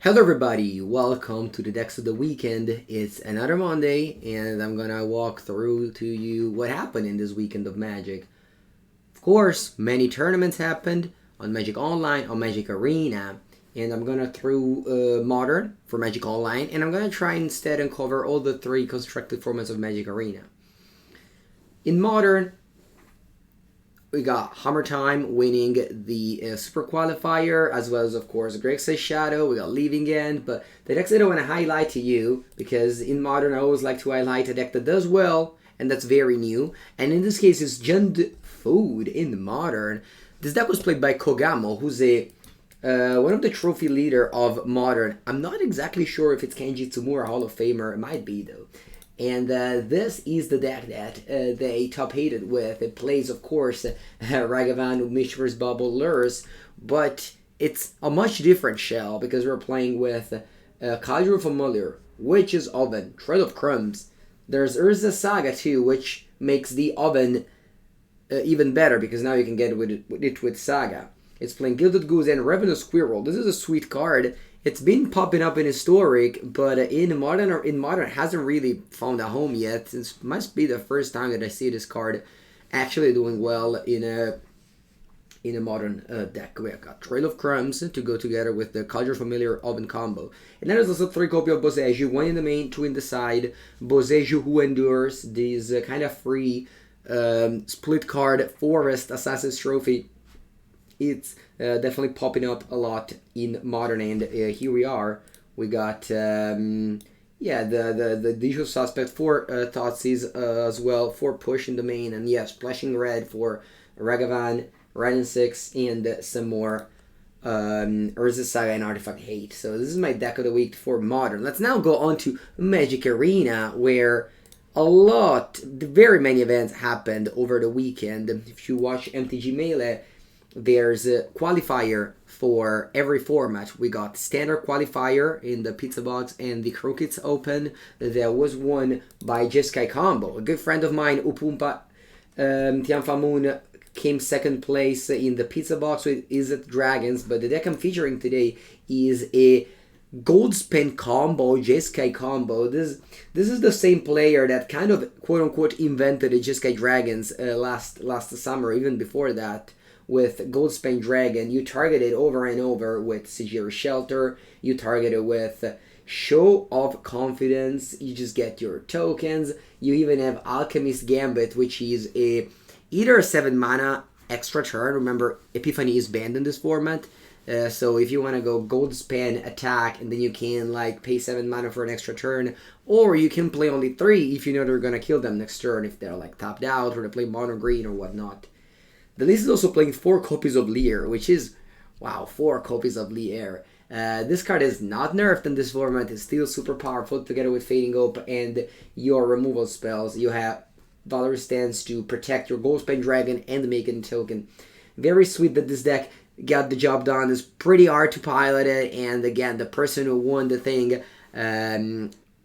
Hello everybody, welcome to the Decks of the Weekend. It's another Monday and I'm gonna walk through to you what happened in this weekend of Magic. Of course, many tournaments happened on Magic Online, on Magic Arena, and I'm gonna through Modern for Magic Online, and I'm gonna try instead and cover all the three constructed formats of Magic Arena. In Modern, we got Hammer Time winning the Super Qualifier, as well as, of course, Grixis Shadow. We got Leaving End, but the decks that I want to highlight to you, because in Modern I always like to highlight a deck that does well, and that's very new. And in this case, it's Jund Food in Modern. This deck was played by Kogamo, who's one of the trophy leader of Modern. I'm not exactly sure if it's Kenji Tsumura Hall of Famer. It might be, though. And this is the deck that they top-hated with. It plays, of course, Ragavan, Mishra's Bubble, Lures, but it's a much different shell because we're playing with Kaiju Familiar, Witch's Oven, Trail of Crumbs. There's Urza Saga too, which makes the oven even better because now you can get it with Saga. It's playing Gilded Goose and Revenue Squirrel. This is a sweet card. It's been popping up in Historic, but in Modern hasn't really found a home yet. It must be the first time that I see this card actually doing well in a Modern deck. We have got Trail of Crumbs to go together with the Conjure Familiar Oven combo. And then there's also 3 copies of Boseiju, 1 in the main, 2 in the side. Boseiju Who Endures, this kind of free split card Forest Assassin's Trophy. It's definitely popping up a lot in Modern, and here we are. We got the usual suspect for Thoughtseize as well for Push in the main, and yeah, Splashing Red for Ragavan, Red and 6, and some more Urza Saga and Artifact Hate. So this is my deck of the week for Modern. Let's now go on to Magic Arena, where very many events happened over the weekend. If you watch MTG Melee, there's a qualifier for every format. We got standard qualifier in the Pizza Box and the Crookeds Open. There was one by Jeskai Combo. A good friend of mine, Upumpa Tianfamun, came second place in the Pizza Box with Is It Dragons. But the deck I'm featuring today is a Goldspin combo, Jeskai combo. This is the same player that kind of quote-unquote invented the Jeskai Dragons last summer, even before that. With Goldspan Dragon, you target it over and over with Sigil Shelter, you target it with Show of Confidence, you just get your tokens, you even have Alchemist Gambit, which is either a 7 mana extra turn. Remember, Epiphany is banned in this format, so if you want to go Goldspan attack, and then you can pay 7 mana for an extra turn, or you can play only 3 if you know they're going to kill them next turn, if they're tapped out, or they play mono green or whatnot. The list is also playing 4 copies of Leer, which is, wow, 4 copies of Leer. This card is not nerfed in this format. It's still super powerful together with Fading Hope and your removal spells. You have Valorous Stance to protect your Goldspan Dragon and make it a token. Very sweet that this deck got the job done. It's pretty hard to pilot it. And again, the person who won the thing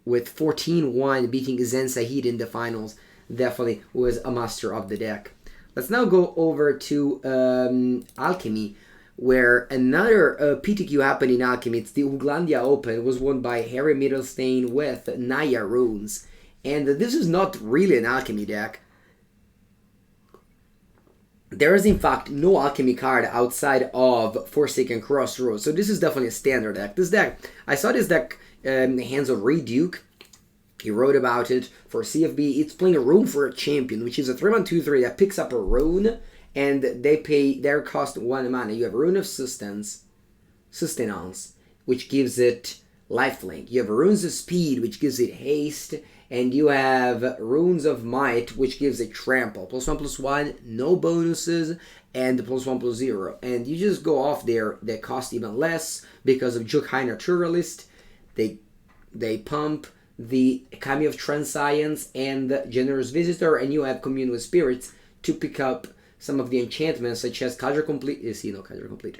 with 14-1 beating Zen Sahid in the finals definitely was a master of the deck. Let's now go over to Alchemy, where another PTQ happened in Alchemy. It's the Uglandia Open. It was won by Harry Middlestein with Naya Runes. And this is not really an Alchemy deck. There is, in fact, no Alchemy card outside of Forsaken Crossroads. So this is definitely a standard deck. This deck, I saw this deck in the hands of Reduke. He wrote about it for CFB. It's playing a Rune for a Champion, which is a 3-1-2-3 that picks up a Rune, and their cost 1 mana. You have Rune of Sustenance, which gives it Lifelink. You have Runes of Speed, which gives it Haste, and you have Runes of Might, which gives it Trample. +1/+1, no bonuses, and +1/+0. And you just go off there. They cost even less because of Jukai Naturalist. They pump the Kami of Transcience and Generous Visitor, and you have Commune with Spirits to pick up some of the enchantments such as Cadre Complete,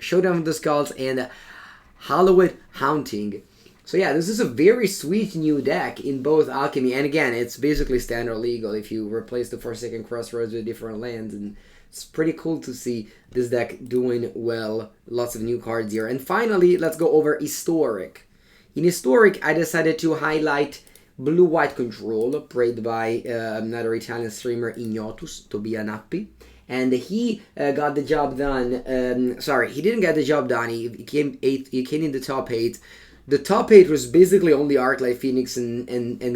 Showdown of the Skulls, and Hallowed Haunting. So yeah, this is a very sweet new deck in both Alchemy, and again, it's basically standard legal if you replace the Forsaken Crossroads with different lands, and it's pretty cool to see this deck doing well. Lots of new cards here. And finally, let's go over Historic. In Historic, I decided to highlight Blue-White Control, played by another Italian streamer, Ignotus, Tobia Nappi. And he got the job done. Sorry, he didn't get the job done. He came eighth. He came in the top 8. The top 8 was basically only Arclight Phoenix and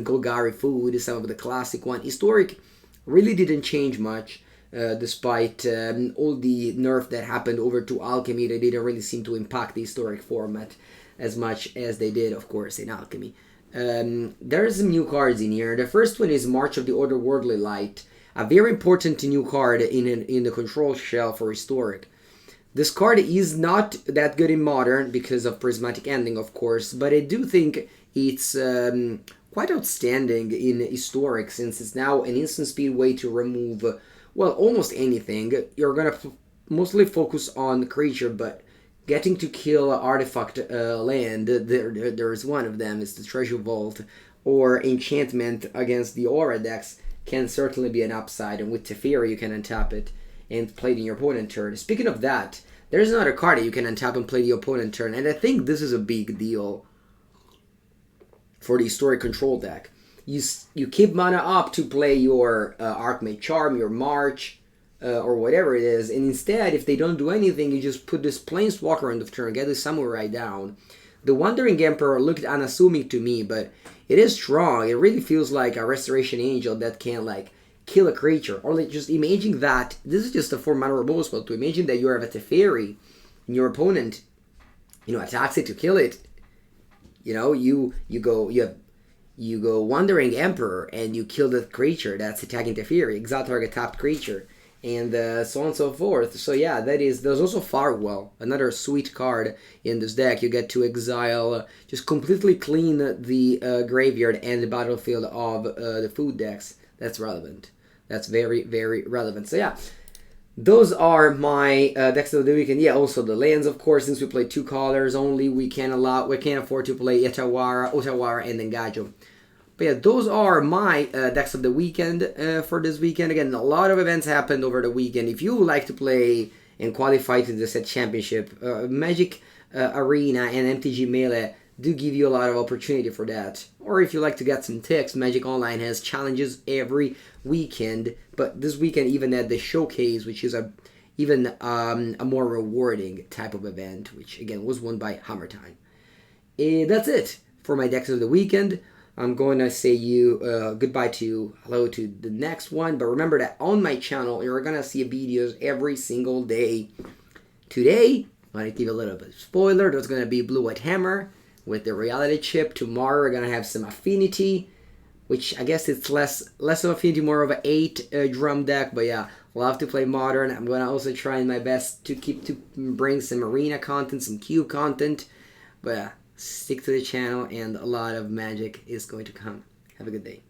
Golgari Food, some of the classic one. Historic really didn't change much, despite all the nerf that happened over to Alchemy. They didn't really seem to impact the Historic format as much as they did, of course, in Alchemy. There's some new cards in here. The first one is March of the Otherworldly Light, a very important new card in the control shell for Historic. This card is not that good in Modern because of Prismatic Ending, of course, but I do think it's quite outstanding in Historic, since it's now an instant speed way to remove, well, almost anything. You're gonna mostly focus on creature, but getting to kill artifact land, there's one of them, is the Treasure Vault, or Enchantment against the Aura decks, can certainly be an upside, and with Teferi you can untap it and play it in your opponent turn. Speaking of that, there's another card that you can untap and play the opponent turn, and I think this is a big deal for the Historic Control deck. You keep mana up to play your Archmage Charm, your March, or whatever it is, and instead, if they don't do anything, you just put this Planeswalker on the turn, get the Samurai down. The Wandering Emperor looked unassuming to me, but it is strong. It really feels like a Restoration Angel that can, like, kill a creature. Or, like, just imagine that, this is just a 4-mana removal spell, to imagine that you have a Teferi, and your opponent, attacks it to kill it. You go Wandering Emperor, and you kill the creature that's attacking Teferi, exile target tapped creature, and so on and so forth. So yeah, there's also Farewell, another sweet card in this deck. You get to exile, just completely clean the graveyard and the battlefield of the food decks. That's relevant. That's very, very relevant. So yeah, those are my decks of the weekend. Yeah, also the lands, of course, since we play 2 colors only, we can't afford to play Otawara, and Engajo. But yeah, those are my decks of the weekend for this weekend. Again, a lot of events happened over the weekend. If you would like to play and qualify to the set championship, Magic Arena and MTG Melee do give you a lot of opportunity for that. Or if you like to get some tips, Magic Online has challenges every weekend. But this weekend even had the Showcase, which is a more rewarding type of event, which again was won by Hammer Time. That's it for my decks of the weekend. I'm going to say hello to the next one. But remember that on my channel, you're going to see videos every single day. Today, I want to give a little bit of spoiler. There's going to be Blue-White Hammer with the reality chip. Tomorrow, we're going to have some Affinity, which I guess it's less of Affinity, more of an 8 drum deck. But yeah, love to play Modern. I'm going to also try my best to bring some Arena content, some Cube content. But yeah, stick to the channel, and a lot of magic is going to come. Have a good day.